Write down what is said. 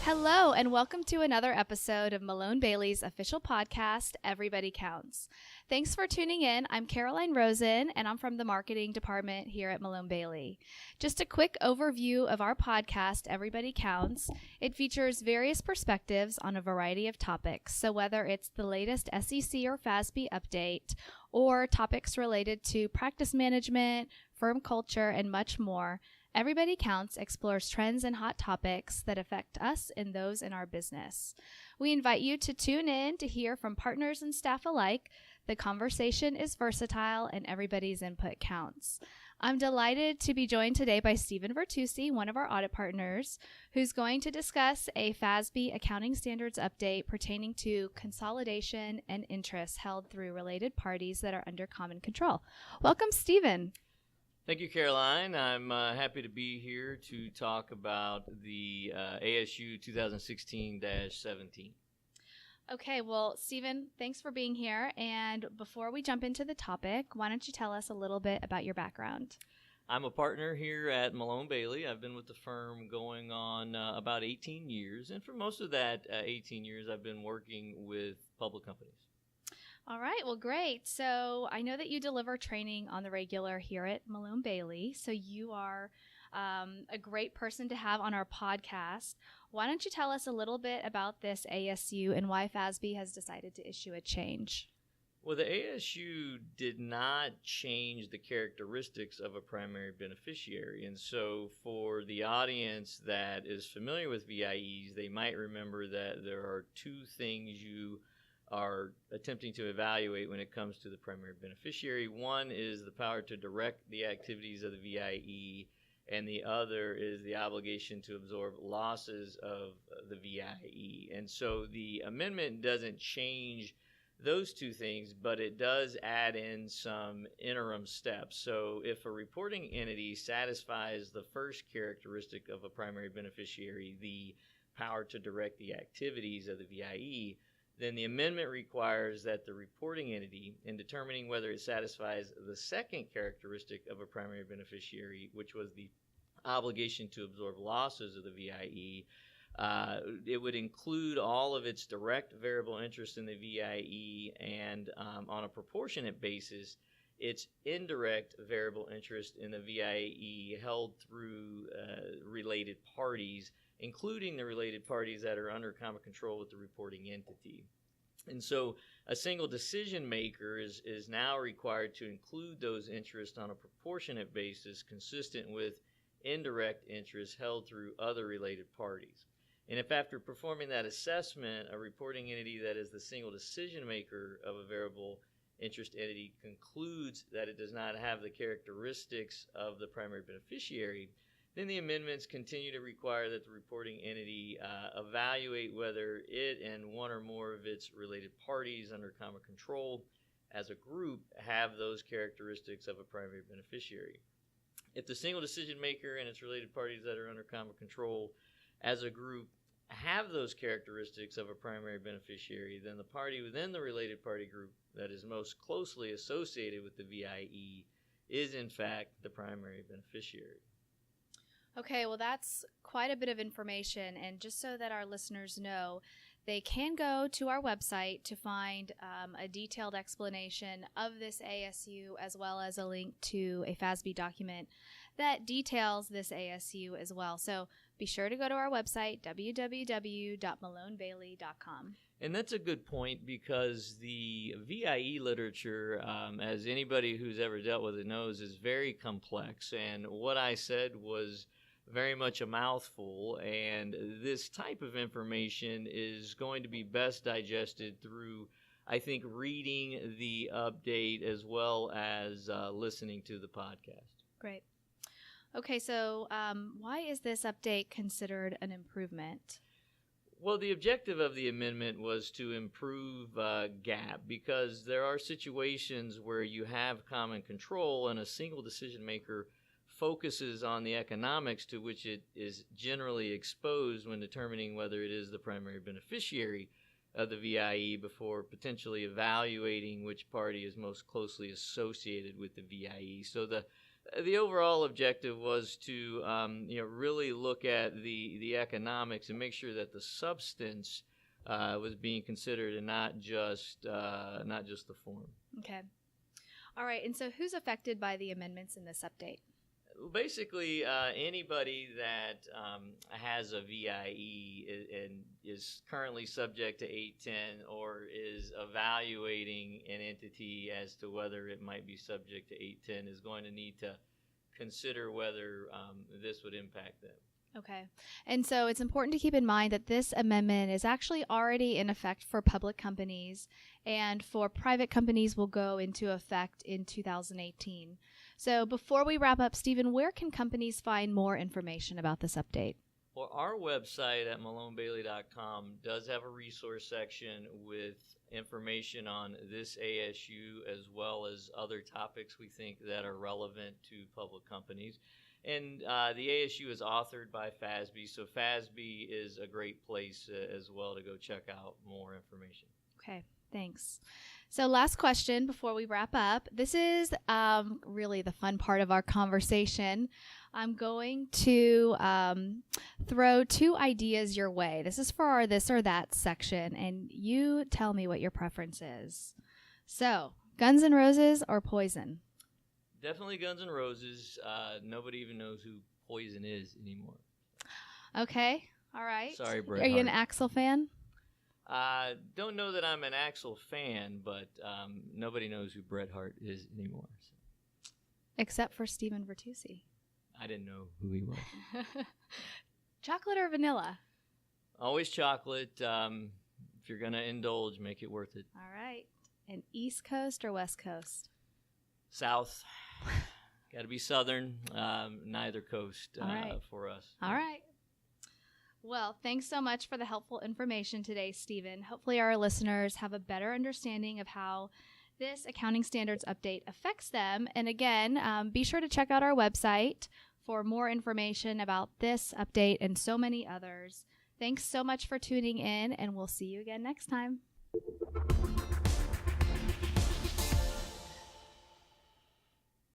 Hello, and welcome to another episode of Malone Bailey's official podcast, Everybody Counts. Thanks for tuning in. I'm Caroline Rosen, and I'm from the marketing department here at Malone Bailey. Just a quick overview of our podcast, Everybody Counts. It features various perspectives on a variety of topics. So whether it's the latest SEC or FASB update, or topics related to practice management, firm culture, and much more, Everybody Counts explores trends and hot topics that affect us and those in our business. We invite you to tune in to hear from partners and staff alike. The conversation is versatile and everybody's input counts. I'm delighted to be joined today by Steven Vertucci, one of our audit partners, who's going to discuss a FASB accounting standards update pertaining to consolidation and interest held through related parties that are under common control. Welcome, Steven. Thank you, Caroline. I'm happy to be here to talk about the ASU 2016-17. Okay, well, Steven, thanks for being here. And before we jump into the topic, why don't you tell us a little bit about your background? I'm a partner here at Malone Bailey. I've been with the firm going on about 18 years. And for most of that 18 years, I've been working with public companies. All right, well, great. So I know that you deliver training on the regular here at Malone Bailey, so you are a great person to have on our podcast. Why don't you tell us a little bit about this ASU and why FASB has decided to issue a change? Well, the ASU did not change the characteristics of a primary beneficiary. And so for the audience that is familiar with VIEs, they might remember that there are two things you are attempting to evaluate when it comes to the primary beneficiary. One is the power to direct the activities of the VIE, and the other is the obligation to absorb losses of the VIE. And so the amendment doesn't change those two things, but it does add in some interim steps. So if a reporting entity satisfies the first characteristic of a primary beneficiary, the power to direct the activities of the VIE, then the amendment requires that the reporting entity, in determining whether it satisfies the second characteristic of a primary beneficiary, which was the obligation to absorb losses of the VIE, it would include all of its direct variable interest in the VIE and, on a proportionate basis, its indirect variable interest in the VIE held through related parties, including the related parties that are under common control with the reporting entity. And so a single decision maker is now required to include those interests on a proportionate basis consistent with indirect interests held through other related parties. And if after performing that assessment, a reporting entity that is the single decision maker of a variable interest entity concludes that it does not have the characteristics of the primary beneficiary, then the amendments continue to require that the reporting entity evaluate whether it and one or more of its related parties under common control as a group have those characteristics of a primary beneficiary. If the single decision maker and its related parties that are under common control as a group have those characteristics of a primary beneficiary, then the party within the related party group that is most closely associated with the VIE is in fact the primary beneficiary. Okay, well, that's quite a bit of information. And just so that our listeners know, they can go to our website to find a detailed explanation of this ASU, as well as a link to a FASB document that details this ASU as well. So be sure to go to our website, www.malonebailey.com. And that's a good point, because the VIE literature, as anybody who's ever dealt with it knows, is very complex. And what I said was very much a mouthful, and this type of information is going to be best digested through, I think, reading the update as well as listening to the podcast. Great. Okay, so why is this update considered an improvement? Well, the objective of the amendment was to improve GAAP, because there are situations where you have common control and a single decision maker focuses on the economics to which it is generally exposed when determining whether it is the primary beneficiary of the VIE before potentially evaluating which party is most closely associated with the VIE. So the The overall objective was to really look at the economics and make sure that the substance was being considered and not just the form. Okay. All right. And so who's affected by the amendments in this update? Basically, anybody that has a VIE and is currently subject to 810 or is evaluating an entity as to whether it might be subject to 810 is going to need to consider whether this would impact them. Okay. And so it's important to keep in mind that this amendment is actually already in effect for public companies, and for private companies will go into effect in 2018. So before we wrap up, Steven, where can companies find more information about this update? Well, our website at malonebailey.com does have a resource section with information on this ASU as well as other topics we think that are relevant to public companies. And the ASU is authored by FASB, so FASB is a great place as well to go check out more information. Okay, thanks. So last question before we wrap up. This is really the fun part of our conversation. I'm going to throw two ideas your way. This is for our this or that section, and you tell me what your preference is. So, Guns N' Roses or Poison? Definitely Guns N' Roses. Nobody even knows who Poison is anymore. Okay, all right. Sorry, Bret Are you an Hart. Axl fan? Don't know that I'm an Axl fan, but nobody knows who Bret Hart is anymore. So. Except for Steven Vertucci. I didn't know who he was. Chocolate or vanilla? Always chocolate. If you're going to indulge, make it worth it. All right. And East Coast or West Coast? South. Got to be Southern. Neither coast for us. All right. Well, thanks so much for the helpful information today, Steven. Hopefully our listeners have a better understanding of how this accounting standards update affects them. And again, be sure to check out our website for more information about this update and so many others. Thanks so much for tuning in, and we'll see you again next time.